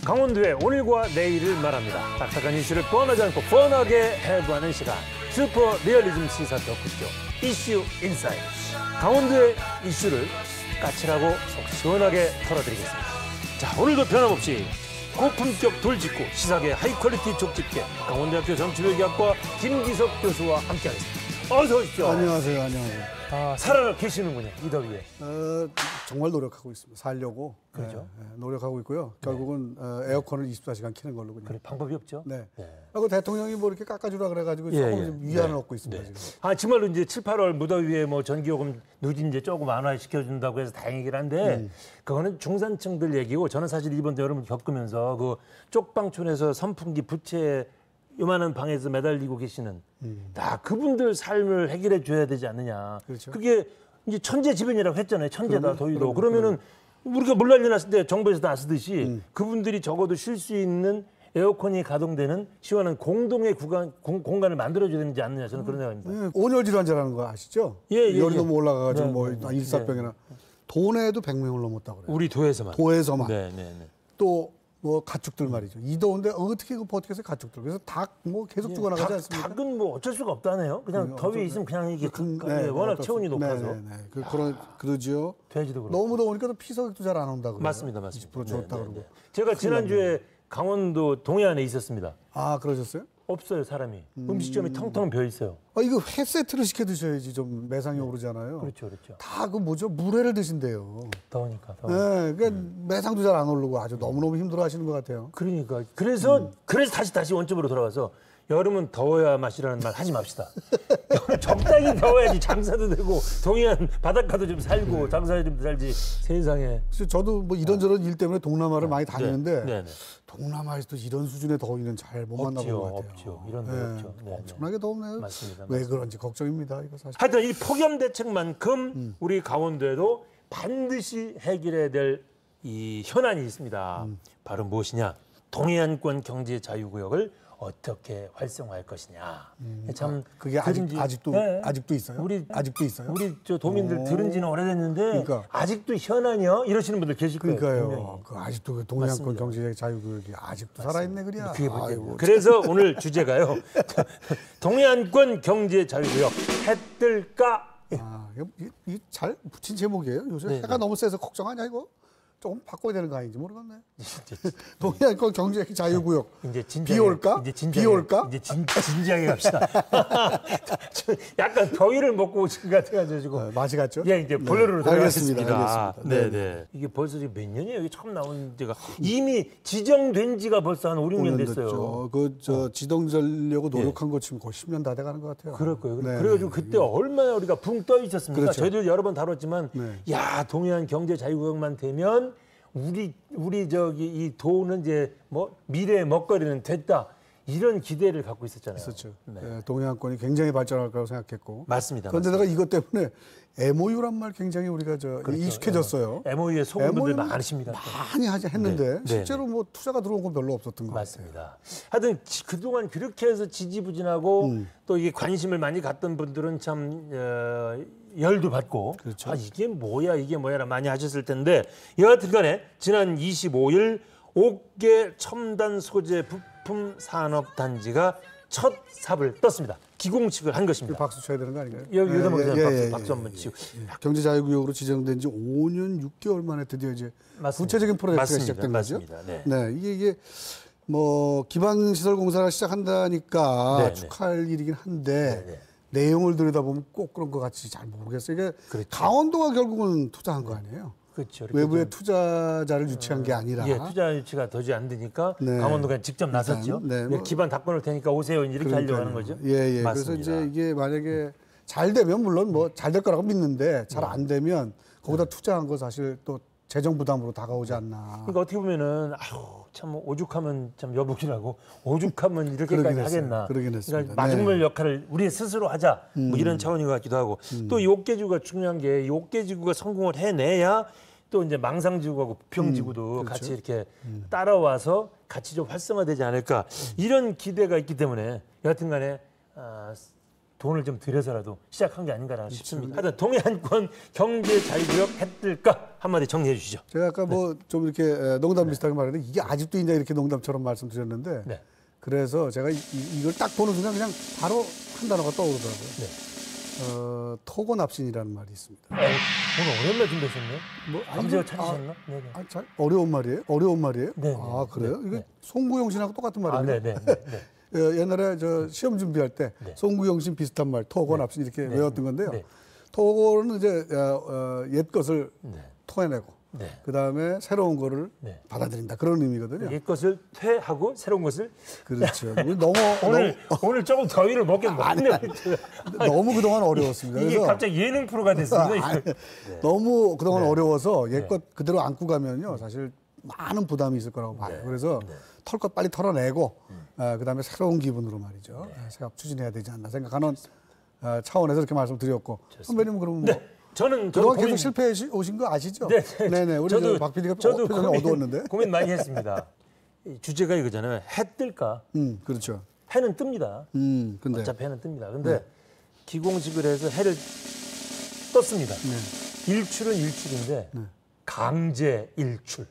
강원도의 오늘과 내일을 말합니다. 딱딱한 이슈를 뻔하지 않고 뻔하게 해부하는 시간. 슈퍼 리얼리즘 시사 토크쇼 이슈 인사이드. 강원도의 이슈를 까칠하고 속 시원하게 털어드리겠습니다. 자, 오늘도 변함없이 고품격 돌직구 시사계 하이퀄리티 족집게 강원대학교 정치외교학과 김기석 교수와 함께하겠습니다. 어서 오십시오. 안녕하세요. 안녕하세요. 살아 계시는군요, 이 더위에. 정말 노력하고 있습니다. 살려고. 그렇죠. 노력하고 있고요. 결국은 에어컨을 24시간 켜는 걸로 그냥. 그래, 방법이 없죠. 네. 그 대통령이 뭐 이렇게 깎아주라 그래가지고 조금 좀 위안을 얻고 있습니다. 지금. 정말로 이제 7, 8월 무더위에 뭐 전기요금 누진 이제 조금 완화시켜준다고 해서 다행이긴 한데 그거는 중산층들 얘기고 저는 사실 이번 여름 겪으면서 그 쪽방촌에서 선풍기 부채 요만한 방에서 매달리고 계시는 다 그분들 삶을 해결해 줘야 되지 않느냐. 그렇죠. 그게 이제 천재지변이라고 했잖아요. 천재다 더위도. 그러면은 우리가 물난리 났을 때 정부에서 다 쓰듯이 그분들이 적어도 쉴 수 있는 에어컨이 가동되는 시원한 공동의 공간을 만들어줘야 되지 않느냐. 저는 그런 생각입니다. 온열 질환자라는 거 아시죠? 열이 너무 올라가가지고 뭐 일사병이나 도내에도 100명을 넘었다고 그래요. 우리 도에서만. 도에서만. 네. 또 뭐 가축들 말이죠. 이 더운데 어떻게 그 버티겠어요, 가축들. 그래서 닭 뭐 계속 죽어나가지 않습니까? 닭은 뭐 어쩔 수가 없다네요. 그냥 더위에 있으면 그냥 이게 워낙 체온이 높아서. 그러지요. 돼지도 그렇고. 너무 더우니까 피서객도 잘 안 온다 그래요. 맞습니다. 20% 좋다 그러고. 제가 지난주에 강원도 동해안에 있었습니다. 아, 그러셨어요? 없어요, 사람이. 음식점이 텅텅 비어 있어요. 이거 회 세트를 시켜 드셔야지 좀 매상이 오르잖아요. 그렇죠. 다 그 뭐죠? 물회를 드신대요. 더우니까. 네, 그러니까 매상도 잘 안 오르고 아주 너무너무 힘들어하시는 것 같아요. 그러니까 그래서 다시 원점으로 돌아와서 여름은 더워야 맛이라는 말 하지 맙시다. 적당히 더워야지 장사도 되고 동해안 바닷가도 좀 살고 장사도 좀 살지 세상에. 그래서 저도 뭐 이런저런 일 때문에 동남아를 많이 다니는데 동남아에서도 이런 수준의 더위는 잘 못 만나본 것 같아요. 없죠. 이런 데 없죠. 엄청나게 덥네요. 맞습니다. 왜 그런지 걱정입니다. 이거 사실. 하여튼 이 폭염 대책만큼 우리 강원도에도 반드시 해결해야 될 이 현안이 있습니다. 바로 무엇이냐? 동해안권 경제 자유구역을 어떻게 활성화할 것이냐. 참 그게 아직도 있어요? 아직도 있어요? 우리 저 도민들 들은 지는 오래됐는데 그러니까. 아직도 현안이요? 이러시는 분들 계실 거예요. 그러니까요. 아직도 그 동해안권 경제 자유구역이 아직도 살아있네 그래야. 그게 그래서 오늘 주제가요. 동해안권 경제 자유구역 해 뜰까? 이거 잘 붙인 제목이에요. 요새 해가 너무 세서 걱정하냐 이거? 조금 바꿔야 되는 거 아닌지 모르겠네. 동해안권 경제 자유구역. 이제 비 올까? 비 올까? 이제 진지하게 갑시다. 약간 더위를 먹고 오신 것 같아가지고. 맛이 갔죠? 예, 이제 본론으로 들어가겠습니다. 알겠습니다. 네. 이게 벌써 지금 몇 년이에요? 이게 처음 나온 데가 이미 지정된 지가 벌써 한 5, 6년 됐어요. 지정되려고 노력한 거 지금 거의 10년 다 돼가는 것 같아요. 그럴 거예요. 그래가지고 그때 얼마나 우리가 붕 떠 있었습니까? 그렇죠. 저희도 여러 번 다뤘지만, 야, 동해안 경제 자유구역만 되면 우리 저기 이 도는 이제 뭐 미래의 먹거리는 됐다. 이런 기대를 갖고 있었잖아요. 있었죠. 동해안권이 굉장히 발전할 거라고 생각했고. 맞습니다. 그런데 내가 이것 때문에 MOU란 말 굉장히 우리가 익숙해졌어요. MOU에 속은 분들 많으십니다. 많이 했는데 실제로 뭐 투자가 들어온 건 별로 없었던 것 같아요. 맞습니다. 하여튼 그동안 그렇게 해서 지지부진하고 또 이게 관심을 많이 갖던 분들은 참 열도 받고 그렇죠. 이게 뭐야 많이 하셨을 텐데 여하튼간에 지난 25일 옥계 첨단 소재 부품 산업 단지가 첫 삽을 떴습니다. 기공식을 한 것입니다. 박수 쳐야 되는 거 아닌가요? 여기서 박수 한번 치고. 경제자유구역으로 지정된 지 5년 6개월 만에 드디어 이제 구체적인 프로젝트가 시작된 거죠. 네, 이게 뭐 기반 시설 공사를 시작한다니까 축하할 일이긴 한데. 내용을 들여다보면 꼭 그런 것 같이 잘 모르겠어요. 이게 강원도가 결국은 투자한 거 아니에요? 그렇죠. 외부의 투자자를 유치한 게 아니라. 투자 유치가 되지 안 되니까 강원도가 직접 나섰죠. 기반 다 끊을 테니까 오세요. 이렇게 하려고 하는 거죠. 그래서 이제 이게 만약에 잘 되면 물론 뭐 잘 될 거라고 믿는데 잘 안 되면 거기다 투자한 거 사실 또 재정 부담으로 다가오지 않나. 그러니까 어떻게 보면은 참 오죽하면 참 여복이라고 오죽하면 이렇게까지 하겠나. 그러니까 마중물 역할을 우리 스스로 하자. 뭐 이런 차원인 것 같기도 하고. 또 이 옥계지구가 중요한 게 이 옥계지구가 성공을 해내야 또 이제 망상지구하고 부평지구도 같이 이렇게 따라와서 같이 좀 활성화되지 않을까. 이런 기대가 있기 때문에 여하튼간에 돈을 좀 들여서라도 시작한 게 아닌가라고 싶습니다. 하여튼 동해안권 경제자유구역 해뜰까 한마디 정리해 주시죠. 제가 아까 뭐 좀 이렇게 농담 비슷하게 말했는데 이게 아직도 있냐 이렇게 농담처럼 말씀드렸는데 네. 그래서 제가 이걸 딱 보는 순간 그냥 바로 한 단어가 떠오르더라고요. 네. 토고납신이라는 말이 있습니다. 오늘 어려운 말 준비하셨네요? 뭐 감제가 찾으셨나? 네네. 어려운 말이에요? 어려운 말이에요? 네. 아 그래요? 네. 이게 송구영신하고 똑같은 말이에요. 네. 옛날에 저 시험 준비할 때 송구영신 비슷한 말, 토고납신 이렇게 외웠던 건데요. 네. 토고는 이제 옛 것을 토해내고 그 다음에 새로운 거를 받아들인다 그런 의미거든요. 옛 것을 퇴하고 새로운 것을 그렇죠. 오늘 조금 더위를 먹긴 먹네요. 너무 그동안 어려웠습니다. 이게 그래서 갑자기 예능 프로가 됐습니다. 너무 그동안 어려워서 옛것 그대로 안고 가면요 사실 많은 부담이 있을 거라고 봐요. 그래서 털 것 빨리 털어내고 그다음에 새로운 기분으로 말이죠. 생각 추진해야 되지 않나 생각하는 차원에서 이렇게 말씀드렸고 선배님은 그러면 뭐 저는 계속 실패해 오신 거 아시죠? 네네. 우리 저도 박 PD가 저도 표정이 어두웠는데 고민 많이 했습니다. 주제가 이거잖아요. 해 뜰까? 그렇죠. 해는 뜹니다. 근데 어차피 해는 뜹니다. 근데 기공식을 해서 해를 떴습니다. 일출은 일출인데 강제 일출.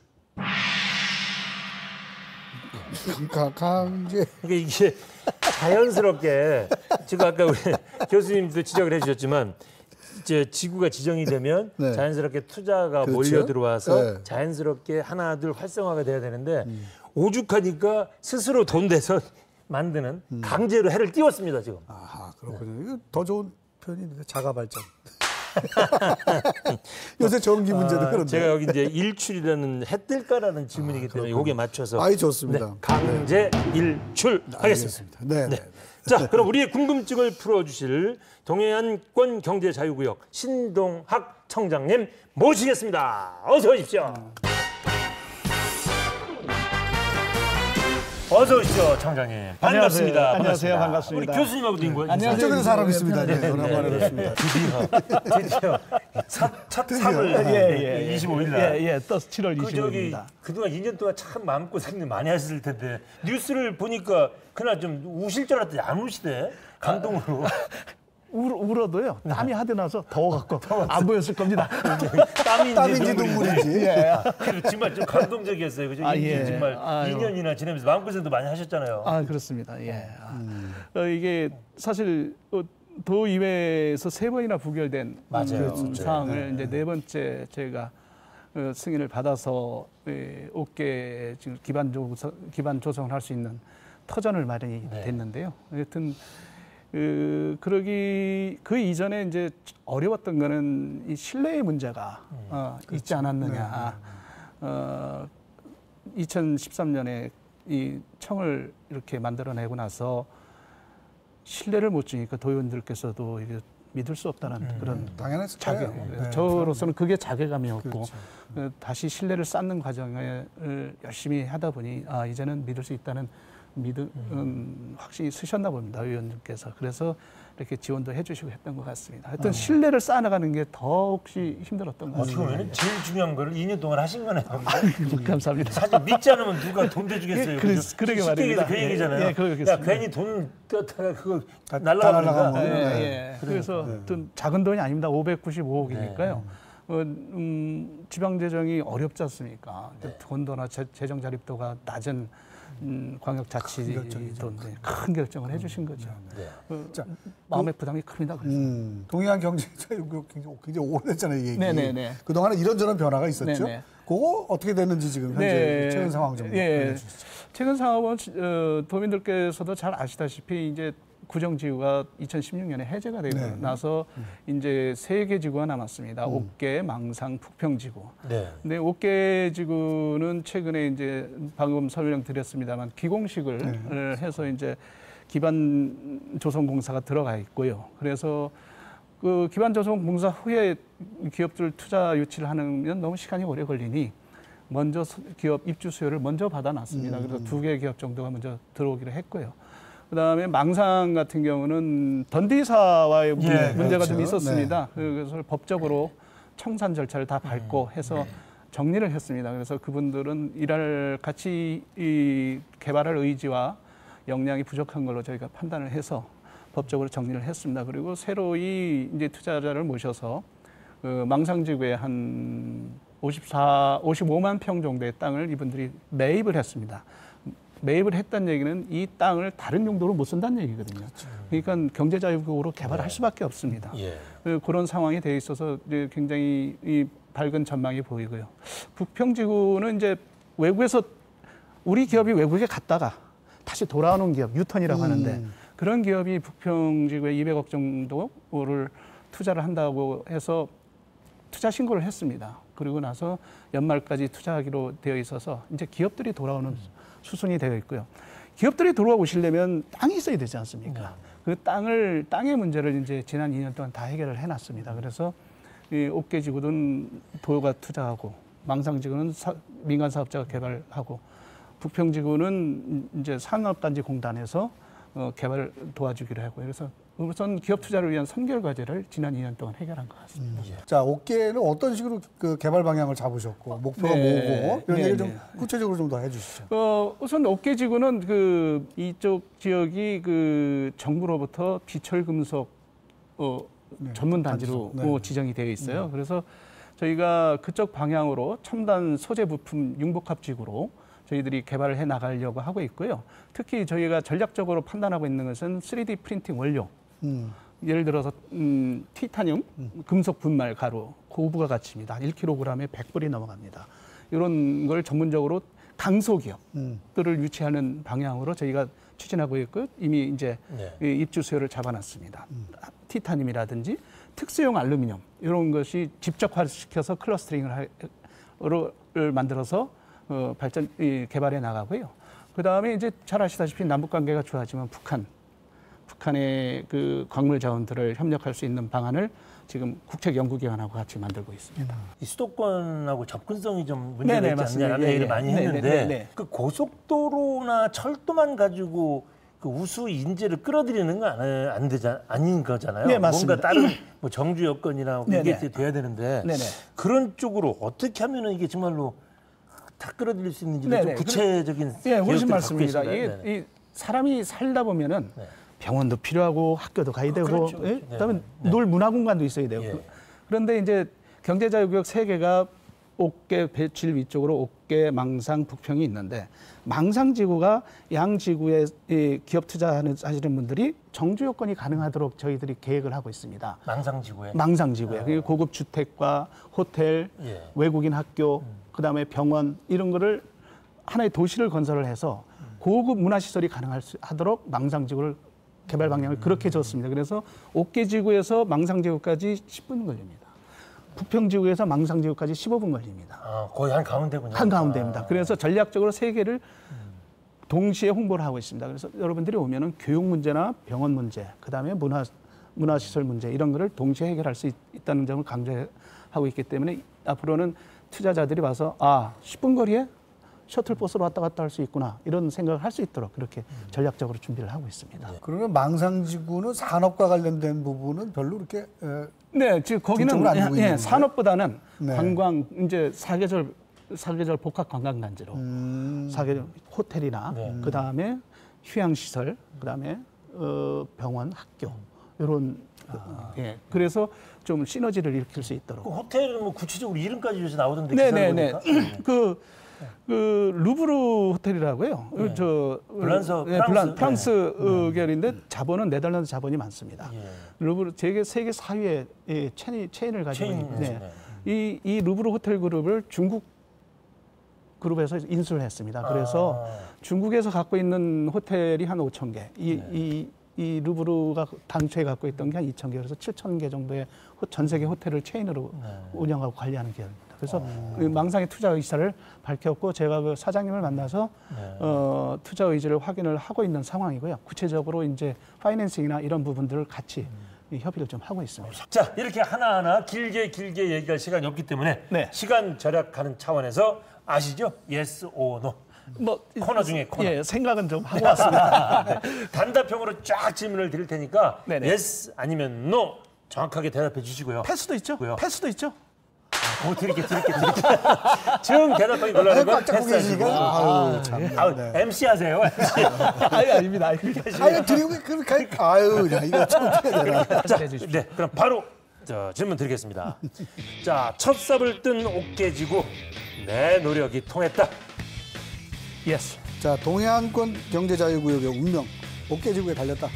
강제. 그러니까 이게 자연스럽게 지금 아까 우리 교수님도 지적을 해주셨지만 이제 지구가 지정이 되면 자연스럽게 투자가 그렇죠? 몰려 들어와서 자연스럽게 하나둘 활성화가 돼야 되는데 오죽하니까 스스로 돈 내서 만드는 강제로 해를 띄웠습니다 지금. 아 그렇군요. 이거 더 좋은 표현이 있는데 자가 발전. 요새 전기 문제도 그런데. 제가 여기 이제 일출이라는 해 뜰까라는 질문이기 때문에 요게 맞춰서. 아이 좋습니다. 강제 일출 하겠습니다. 네. 자, 그럼 우리의 궁금증을 풀어주실 동해안권 경제자유구역 신동학 청장님 모시겠습니다. 어서 오십시오. 어서 오십시오, 청장님. 반갑습니다. 안녕하세요. 반갑습니다. 우리 교수님하고도 인권. 안녕하세요. 저쪽에도 사람 있습니다. 네, 오랜만에 뵙습니다. 드디어 첫 삽을 25일 날. 떠서 7월 25일입니다. 그동안 2년 동안 참 마음고생 많이 하셨을 텐데 뉴스를 보니까 그날 좀 우실 줄 알았더니 안 우시대. 감동으로. 울어도요. 땀이 하도 나서 더워갖고 안 보였을 겁니다. 땀인지 눈물인지. 정말 좀 감동적이었어요. 그죠? 정말 2년이나 지나면서 마음고생도 많이 하셨잖아요. 그렇습니다. 이게 사실 도의회에서 3번이나 부결된 사항을 이제 4번째 제가 승인을 받아서 5개 지금 기반 조성을 할 수 있는 터전을 마련이 됐는데요. 하여튼 그 이전에 이제 어려웠던 거는 이 신뢰의 문제가 있지 않았느냐. 2013년에 이 청을 이렇게 만들어내고 나서 신뢰를 못 주니까 도의원들께서도 이게 믿을 수 없다는 그런 당연했을 자괴. 저로서는 그게 자괴감이었고 다시 신뢰를 쌓는 과정을 열심히 하다 보니 이제는 믿을 수 있다는 믿음 확실히 쓰셨나 봅니다, 의원님께서. 그래서 이렇게 지원도 해주시고 했던 것 같습니다. 하여튼 신뢰를 쌓아나가는 게 더욱이 힘들었던 것 같습니다. 어떻게 보면 제일 중요한 거를 2년 동안 하신 거네요. 감사합니다. 사실 믿지 않으면 누가 돈 대주겠어요. 그러게 말입니다. 그 얘기잖아요. 그러겠습니다. 괜히 돈 떴다가 그거 날라가니까. 그래서 작은 돈이 아닙니다. 595억이니까요. 지방 재정이 어렵지 않습니까? 돈도나 재정 자립도가 낮은 광역자치도 큰 결정을 해주신 거죠. 마음의 부담이 큽니다. 동해안 경제자유구역 굉장히 오래됐잖아요, 이 얘기. 네네네. 그동안에 이런저런 변화가 있었죠. 네네. 그거 어떻게 됐는지 지금 현재 최근 상황 좀 알려주시죠. 최근 상황은 도민들께서도 잘 아시다시피 이제 구정지구가 2016년에 해제가 되고 나서 이제 3개 지구가 남았습니다. 옥계, 망상, 북평지구. 근데 옥계 지구는 최근에 이제 방금 설명드렸습니다만 기공식을 해서 이제 기반 조성 공사가 들어가 있고요. 그래서 그 기반 조성 공사 후에 기업들 투자 유치를 하면 너무 시간이 오래 걸리니 먼저 기업 입주 수요를 먼저 받아놨습니다. 그래서 2개 기업 정도가 먼저 들어오기로 했고요. 그다음에 망상 같은 경우는 던디사와의 문제가 좀 있었습니다. 그래서 법적으로 청산 절차를 다 밟고 해서 정리를 했습니다. 그래서 그분들은 같이 개발할 의지와 역량이 부족한 걸로 저희가 판단을 해서 법적으로 정리를 했습니다. 그리고 새로이 이제 투자자를 모셔서 그 망상지구에 한 55만 평 정도의 땅을 이분들이 매입을 했습니다. 매입을 했다는 얘기는 이 땅을 다른 용도로 못 쓴다는 얘기거든요. 그렇죠. 그러니까 경제자유국으로 개발할 수밖에 없습니다. 그런 상황이 되어 있어서 이제 굉장히 이 밝은 전망이 보이고요. 부평지구는 이제 외국에서 우리 기업이 외국에 갔다가 다시 돌아오는 기업, 유턴이라고 하는데 그런 기업이 부평지구에 200억 정도를 투자를 한다고 해서 투자 신고를 했습니다. 그리고 나서 연말까지 투자하기로 되어 있어서 이제 기업들이 돌아오는 수순이 되어 있고요. 기업들이 돌아오시려면 땅이 있어야 되지 않습니까? 그 땅의 문제를 이제 지난 2년 동안 다 해결을 해놨습니다. 그래서 이 옥계지구는 도요가 투자하고 망상지구는 민간 사업자가 개발하고 부평지구는 이제 산업단지공단에서 개발 도와주기로 하고 그래서 우선 기업 투자를 위한 선결 과제를 지난 2년 동안 해결한 것 같습니다. 자, 옥계는 어떤 식으로 그 개발 방향을 잡으셨고 목표가 뭐고 이런 얘기를 좀 구체적으로 좀 더 해주시죠. 우선 옥계지구는 그 이쪽 지역이 그 정부로부터 비철금속 전문 단지로 지정이 되어 있어요. 그래서 저희가 그쪽 방향으로 첨단 소재 부품 융복합지구로 저희들이 개발을 해 나가려고 하고 있고요. 특히 저희가 전략적으로 판단하고 있는 것은 3D 프린팅 원료. 예를 들어서 티타늄, 금속 분말 가루, 고부가 가치입니다. 1kg에 100불이 넘어갑니다. 이런 걸 전문적으로 강소기업들을 유치하는 방향으로 저희가 추진하고 있고 이미 이제 입주 수요를 잡아놨습니다. 티타늄이라든지 특수용 알루미늄 이런 것이 집적화시켜서 클러스터링을 만들어서 개발해 나가고요. 그 다음에 이제 잘 아시다시피 남북 관계가 좋아지면 북한의 그 광물 자원들을 협력할 수 있는 방안을 지금 국책연구기관하고 같이 만들고 있습니다. 이 수도권하고 접근성이 좀 문제가 있지 않냐는 얘기를 많이 했는데 그 고속도로나 철도만 가지고 그 우수 인재를 끌어들이는 건 아닌 거잖아요. 네, 맞습니다. 뭔가 다른 뭐 정주 여건이나 이게 돼야 되는데 그런 쪽으로 어떻게 하면은 이게 정말로 다 끌어들일 수 있는지 좀 구체적인 훨씬 맞습니다. 이게 사람이 살다 보면은 병원도 필요하고 학교도 가야 되고 그다음에 놀 문화 공간도 있어야 되고 그런데 이제 경제자유구역 3개가 옥계, 배칠 위쪽으로 옥계, 망상, 북평이 있는데 망상지구가 양지구에 기업 투자하시는 분들이 정주 여건이 가능하도록 저희들이 계획을 하고 있습니다. 망상지구에. 그리고 고급 주택과 호텔, 외국인 학교, 그다음에 병원 이런 거를 하나의 도시를 건설을 해서 고급 문화시설이 가능하도록 망상지구를 개발 방향을 그렇게 줬습니다. 그래서 옥계지구에서 망상지구까지 10분 걸립니다. 부평지구에서 망상지구까지 15분 걸립니다. 거의 한가운데군요. 한가운데입니다. 그래서 전략적으로 3개를 동시에 홍보를 하고 있습니다. 그래서 여러분들이 오면은 교육 문제나 병원 문제, 그다음에 문화시설 문제 이런 거를 동시에 해결할 수 있다는 점을 강조하고 있기 때문에 앞으로는 투자자들이 와서 10분 거리에 셔틀버스로 왔다 갔다 할 수 있구나 이런 생각을 할 수 있도록 그렇게 전략적으로 준비를 하고 있습니다. 그러면 망상지구는 산업과 관련된 부분은 별로 그렇게 지금 거기는 산업보다는 관광 이제 사계절 복합 관광단지로 사계절 호텔이나 그 다음에 휴양시설, 그 다음에 병원, 학교 이런 그래서 좀 시너지를 일으킬 수 있도록. 그 호텔은 뭐 구체적으로 이름까지 요새 나오던데 기사를 보니까. 그 루브르 호텔이라고요. 프랑스 계열인데 자본은 네덜란드 자본이 많습니다. 루브르 세계 4위의 체인을 가지고 있는데 이 루브르 호텔 그룹을 중국 그룹에서 인수를 했습니다. 그래서 중국에서 갖고 있는 호텔이 한 5,000개. 이 루브르가 당초에 갖고 있던 게 한 2,000개, 그래서 7,000개 정도의 전 세계 호텔을 체인으로 운영하고 관리하는 계열입니다. 그래서 망상의 투자 의사를 밝혔고 제가 그 사장님을 만나서 투자 의지를 확인을 하고 있는 상황이고요. 구체적으로 이제 파이낸싱이나 이런 부분들을 같이 협의를 좀 하고 있습니다. 자, 이렇게 하나하나 길게 얘기할 시간이 없기 때문에 시간 절약하는 차원에서 아시죠? Yes or No. 코너 중에 코너. 생각은 좀 하고 왔습니다. 단답형으로 쫙 질문을 드릴 테니까 yes 아니면 no 정확하게 대답해 주시고요. 패스도 있죠. 드릴게. 정 대답하기 곤란한 건 패스하시고. 아유, 참. MC 하세요, MC. 아닙니다. 아유, 드리고 그렇게 아유, 야, 이거 참 어떻게 해야 되나. 자, 네, 그럼 바로 질문 드리겠습니다. 자, 첫 삽을 뜬 옥계지구 내 노력이 통했다. Yes. 자, 동해안권 경제자유구역의 운명, 옥계지구에 달렸다.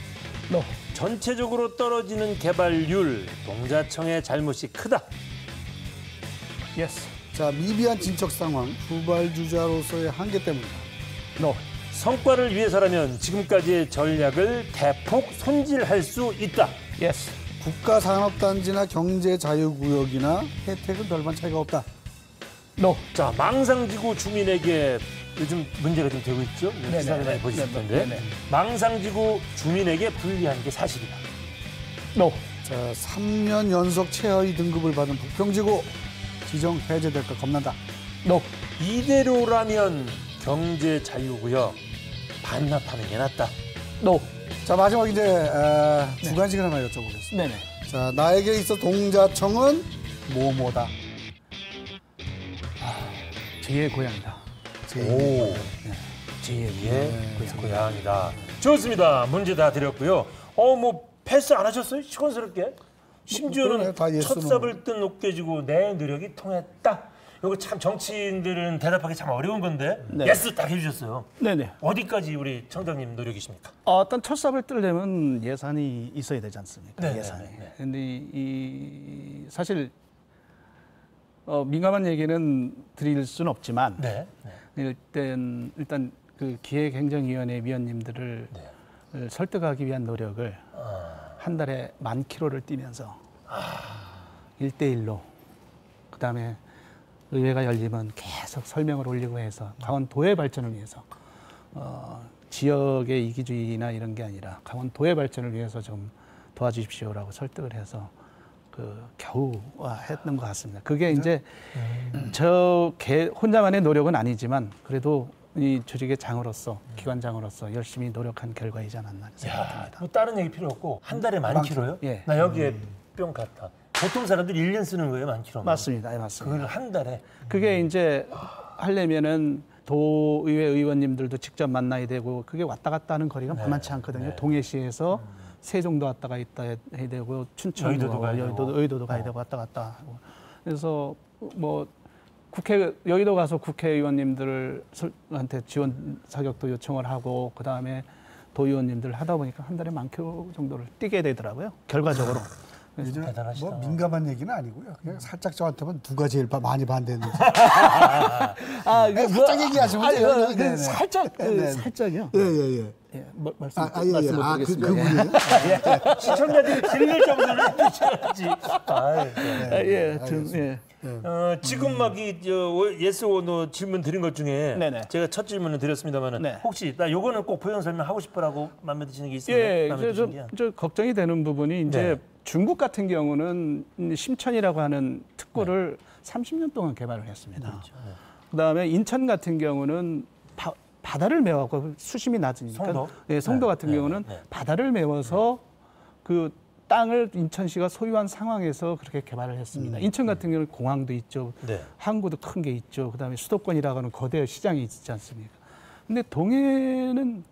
No. 전체적으로 떨어지는 개발률, 동자청의 잘못이 크다. Yes. 자, 미비한 진척 상황, 후발주자로서의 한계 때문이다. No. 성과를 위해서라면 지금까지의 전략을 대폭 손질할 수 있다. Yes. 국가산업단지나 경제자유구역이나 혜택은 별반 차이가 없다. No. 자, 망상지구 주민에게 요즘 문제가 좀 되고 있죠? 네네. 기사를 많이 보실 텐데. 네네. 망상지구 주민에게 불리한 게 사실이다. No. 자, 3년 연속 최하위 등급을 받은 북평지구 지정 해제될까 겁난다. No. 이대로라면 경제자유구역 반납하는 게 낫다. No. 자, 마지막 이제 주관식을 하나 여쭤보겠습니다. 네네. 자, 나에게 있어 동자청은 뭐뭐다. 제2의 고향이다. 오, 제2의 고향이다. 좋습니다. 문제 다 드렸고요. 뭐 패스 안 하셨어요? 시원스럽게. 심지어는 다 예스는. 첫 삽을 뜬 옥계지구 내 노력이 통했다. 이거 참 정치인들은 대답하기 참 어려운 건데 네. 예스 딱 해주셨어요. 네네. 어디까지 우리 청장님 노력이십니까? 어떤 첫 삽을 뜨려면 예산이 있어야 되지 않습니까? 네, 예산이. 네. 근데 이 사실 민감한 얘기는 드릴 수는 없지만 네. 일단 그 기획행정위원회 위원님들을 설득하기 위한 노력을 한 달에 10,000km를 뛰면서 1대1로 그다음에 의회가 열리면 계속 설명을 올리고 해서 강원도의 발전을 위해서 지역의 이기주의나 이런 게 아니라 강원도의 발전을 위해서 좀 도와주십시오라고 설득을 해서 겨우 했던 것 같습니다. 그게 이제 저 혼자만의 노력은 아니지만 그래도 이 조직의 장으로서 기관장으로서 열심히 노력한 결과이지 않았나 생각합니다. 뭐 다른 얘기 필요 없고 한 달에 10,000km요? 예. 나 여기에 뿅 갔다. 보통 사람들이 1년 쓰는 거예요, 10,000km. 맞습니다. 예, 맞습니다. 그걸 한 달에. 그게 이제 하려면은 도의회 의원님들도 직접 만나야 되고 그게 왔다 갔다 하는 거리가 만만치 않거든요. 동해시에서 세종도 왔다 갔다 해야 되고 춘천, 여의도도 가야 되고 왔다 갔다 하고. 그래서 뭐 여의도 가서 국회의원님들한테 지원 사격도 요청을 하고 그다음에 도의원님들 하다 보니까 한 달에 10,000km 정도를 뛰게 되더라고요. 결과적으로. 대단하시다. 뭐 민감한 얘기는 아니고요. 그냥 살짝 저한테는 누가 제일 많이 반대했는지. 살짝 얘기하시면 돼요. 살짝요. 예. 예, 말씀을 드리겠습니다. 그분이요? 시청자들이 들릴 정도는 해주셔야지. 지금 막 예스 오너 질문 드린 것 중에 네네. 제가 첫 질문을 드렸습니다만은 네. 혹시 나 요거는 꼭 보형 설명하고 싶어라고 마음에 드시는 게 있어요? 예, 저 걱정이 되는 부분이 이제 네. 중국 같은 경우는 심천이라고 하는 특구를 30년 동안 개발을 했습니다. 그렇죠. 네. 그다음에 인천 같은 경우는 바다를 메워갖고 수심이 낮으니까 송도? 송도 같은 경우는 바다를 메워서 그 땅을 인천시가 소유한 상황에서 그렇게 개발을 했습니다. 인천 같은 경우는 공항도 있죠. 항구도 큰 게 있죠. 그다음에 수도권이라고 하는 거대 시장이 있지 않습니까? 근데 동해는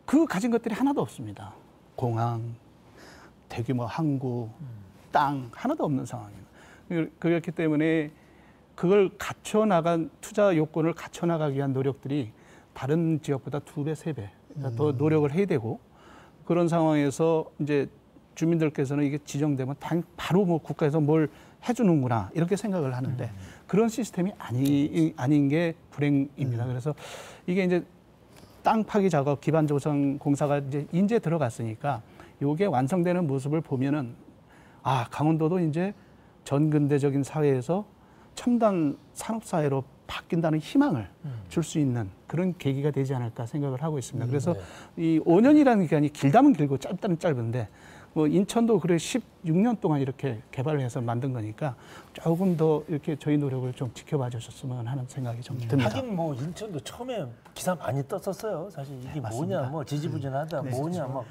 그 가진 것들이 하나도 없습니다. 공항, 대규모 항구, 땅 하나도 없는 상황입니다. 그렇기 때문에 그걸 투자 요건을 갖춰나가기 위한 노력들이 다른 지역보다 2배, 3배 더 노력을 해야 되고 그런 상황에서 이제 주민들께서는 이게 지정되면 바로 뭐 국가에서 뭘 해주는구나 이렇게 생각을 하는데 그런 시스템이 아닌 게 불행입니다. 그래서 이게 이제 땅 파기 작업, 기반 조성 공사가 이제 들어갔으니까 이게 완성되는 모습을 보면은 강원도도 이제 전근대적인 사회에서 첨단 산업사회로 바뀐다는 희망을 줄 수 있는 그런 계기가 되지 않을까 생각을 하고 있습니다. 그래서 이 5년이라는 기간이 길다면 길고 짧다면 짧은데 뭐 인천도 그래 16년 동안 이렇게 개발을 해서 만든 거니까 조금 더 이렇게 저희 노력을 좀 지켜봐 주셨으면 하는 생각이 좀 듭니다. 하긴 뭐 인천도 처음에 기사 많이 떴었어요. 사실 이게 뭐냐, 뭐 지지부진하다, 뭐냐, 막.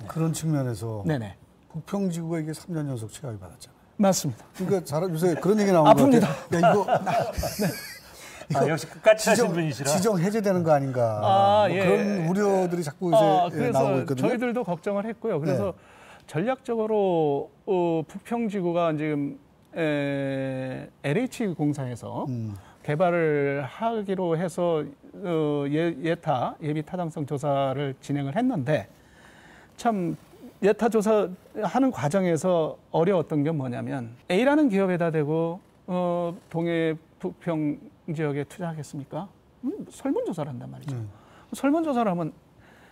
그런 측면에서 북평지구가 이게 3년 연속 최하위 받았잖아요. 맞습니다. 그러니까 요새 그런 얘기 나오는 것 같아요. 야, 이거 역시 끝까지 하신 분이시라. 지정 해제되는 거 아닌가. 뭐 그런 우려들이 자꾸 요새 나오고 있거든요. 저희들도 걱정을 했고요. 그래서 전략적으로 부평지구가 지금 LH 공사에서 개발을 하기로 해서 예비 타당성 조사를 진행을 했는데 참 예타 조사하는 과정에서 어려웠던 게 뭐냐면 A라는 기업에다 대고 동해 부평 지역에 투자하겠습니까? 설문조사를 한단 말이죠. 설문조사를 하면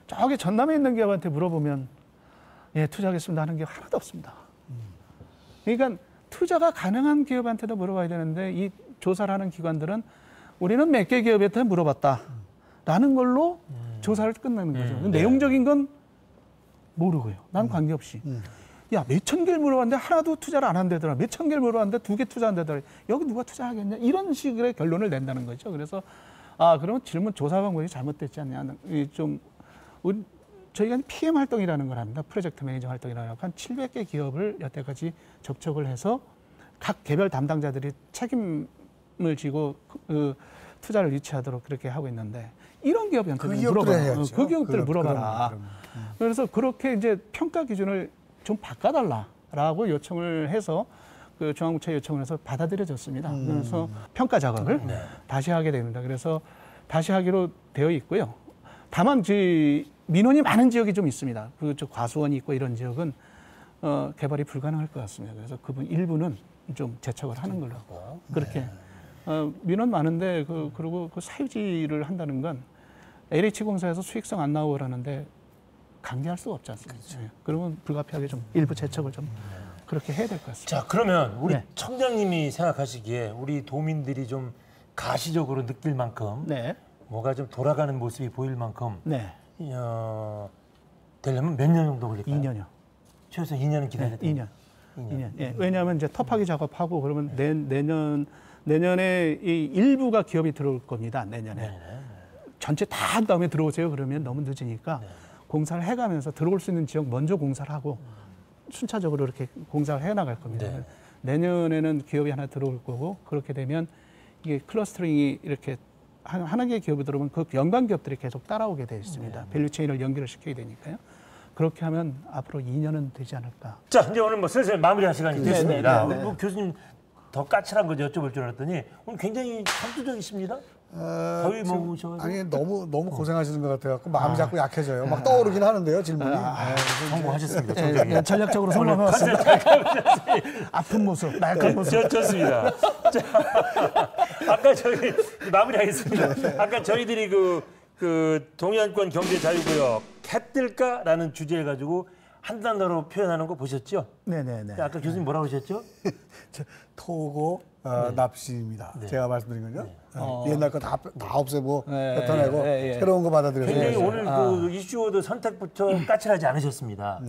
저기 전남에 있는 기업한테 물어보면 예, 투자하겠습니다 하는 게 하나도 없습니다. 그러니까 투자가 가능한 기업한테도 물어봐야 되는데 이 조사를 하는 기관들은 우리는 몇 개 기업한테 물어봤다라는 걸로 조사를 끝내는 거죠. 내용적인 건 모르고요. 난 관계없이. 야, 몇천 개를 물어봤는데 하나도 투자를 안 한다더라. 몇천 개를 물어봤는데 2개 투자한다더라. 여기 누가 투자하겠냐? 이런 식의 결론을 낸다는 거죠. 그래서 그러면 질문 조사 방법이 잘못됐지 않냐? 저희가 PM 활동이라는 걸 합니다. 프로젝트 매니저 활동이라고 하고 한 700개 기업을 여태까지 접촉을 해서 각 개별 담당자들이 책임을 지고 투자를 유치하도록 그렇게 하고 있는데 이런 기업한테는 물어봐라. 그 기업들 물어봐라. 그래서 그렇게 이제 평가 기준을 좀 바꿔달라라고 요청을 해서 그 중앙부처에 요청을 해서 받아들여졌습니다. 그래서 평가 작업을 다시 하게 됩니다. 그래서 다시 하기로 되어 있고요. 다만 민원이 많은 지역이 좀 있습니다. 과수원이 있고 이런 지역은 개발이 불가능할 것 같습니다. 그래서 그분 일부는 좀 재촉을 하는 걸로 그렇게 민원 많은데 그리고 그 사유지를 한다는 건 LH공사에서 수익성 안 나오고 그러는데 강제할 수가 없지 않습니까? 그렇죠. 그러면 불가피하게 좀 일부 재촉을 좀 그렇게 해야 될 것 같습니다. 자, 그러면 우리 청장님이 생각하시기에 우리 도민들이 좀 가시적으로 느낄 만큼 뭐가 좀 돌아가는 모습이 보일 만큼 되려면 몇 년 정도 걸릴까요? 2년이요. 최소 2년은 기다려야 돼요. 2년. 예. 왜냐하면 이제 터파기 작업하고 그러면 내년에 이 일부가 기업이 들어올 겁니다. 내년에. 전체 다 한 다음에 들어오세요. 그러면 너무 늦으니까 공사를 해가면서 들어올 수 있는 지역 먼저 공사를 하고 순차적으로 이렇게 공사를 해나갈 겁니다. 내년에는 기업이 하나 들어올 거고 그렇게 되면 이게 클러스터링이 이렇게 하나 개의 기업이 들어오면 그 연관 기업들이 계속 따라오게 되어 있습니다. 밸류체인을 연결을 시켜야 되니까요. 그렇게 하면 앞으로 2년은 되지 않을까. 자, 이제 오늘 뭐 슬슬 마무리할 시간이 됐습니다. 우리 뭐 교수님 더 까칠한 거 여쭤볼 줄 알았더니 오늘 굉장히 선두적이십니다. 거의 뭐 아니 너무 고생하시는 것 같아요. 마음이 자꾸 약해져요. 막 떠오르긴 하는데요, 질문이. 성공하셨습니다. 전략적으로 성공하셨습니다. 아픈 모습, 나약한 모습. 좋습니다. 자, 아까 저희 마무리하겠습니다. 아까 저희들이 그 동해안권 경제 자유구역 캣들까라는 주제를 가지고 한 단어로 표현하는 거 보셨죠? 네네네. 아까 교수님 뭐라고 하셨죠? 토고 납시입니다. 제가 말씀드린 건요. 옛날 거 다 없애고 뱉어내고 새로운 거 받아들여서. 굉장히 오늘 그 이슈워드 선택부터 까칠하지 않으셨습니다.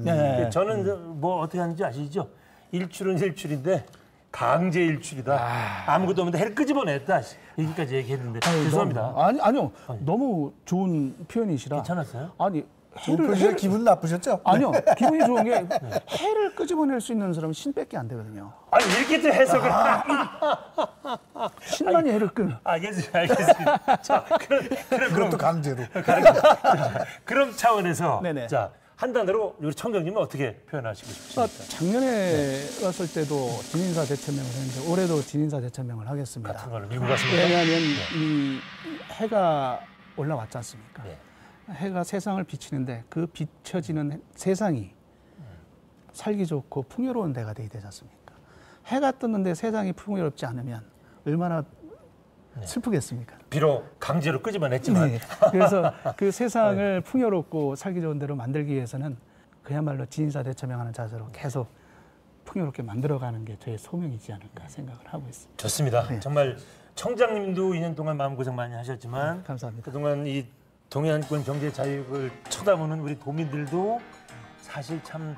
저는 뭐 어떻게 하는지 아시죠? 일출은 일출인데 강제 일출이다. 아무것도 없는데 해를 끄집어냈다. 여기까지 얘기했는데 죄송합니다. 아니요. 너무 좋은 표현이시라. 괜찮았어요? 아니. 해를 기분 나쁘셨죠? 아니요. 기분이 좋은 게 해를 끄집어낼 수 있는 사람은 신밖에 안 되거든요. 아니 이렇게 또 해석을 신만이 해를 끄는. 알겠습니다. 자, 그것도 강제로. 그럼 차원에서 네네. 자, 한 단어로 우리 청장님은 어떻게 표현하시고 싶습니까? 작년에 왔을 때도 진인사 대천명을 했는데 올해도 진인사 대천명을 하겠습니다. 같은 걸로 밀고 갔습니다. 왜냐하면 이 해가 올라왔지 않습니까? 해가 세상을 비치는데 그 비춰지는 세상이 살기 좋고 풍요로운 데가 되지 않습니까? 해가 떴는데 세상이 풍요롭지 않으면 얼마나 슬프겠습니까? 비록 강제로 끄집어냈지만. 그래서 그 세상을 풍요롭고 살기 좋은 데로 만들기 위해서는 그야말로 진인사 대처명하는 자세로 계속 풍요롭게 만들어가는 게 저의 소명이지 않을까 생각을 하고 있습니다. 좋습니다. 정말 청장님도 2년 동안 마음고생 많이 하셨지만 감사합니다. 그동안 이 동해안권 경제 자유를 쳐다보는 우리 도민들도 사실 참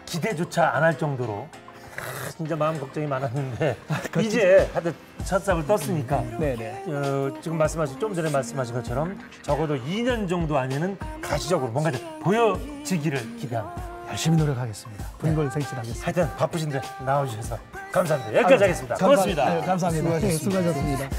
기대조차 안 할 정도로 진짜 마음 걱정이 많았는데 이제 하여튼 첫 삽을 떴으니까 지금 좀 전에 말씀하신 것처럼 적어도 2년 정도 안에는 가시적으로 뭔가 좀 보여지기를 기대합니다. 열심히 노력하겠습니다. 분골생실하겠습니다. 하여튼 바쁘신데 나와주셔서 감사합니다. 여기까지 하겠습니다. 고맙습니다. 감사합니다. 수고하셨습니다.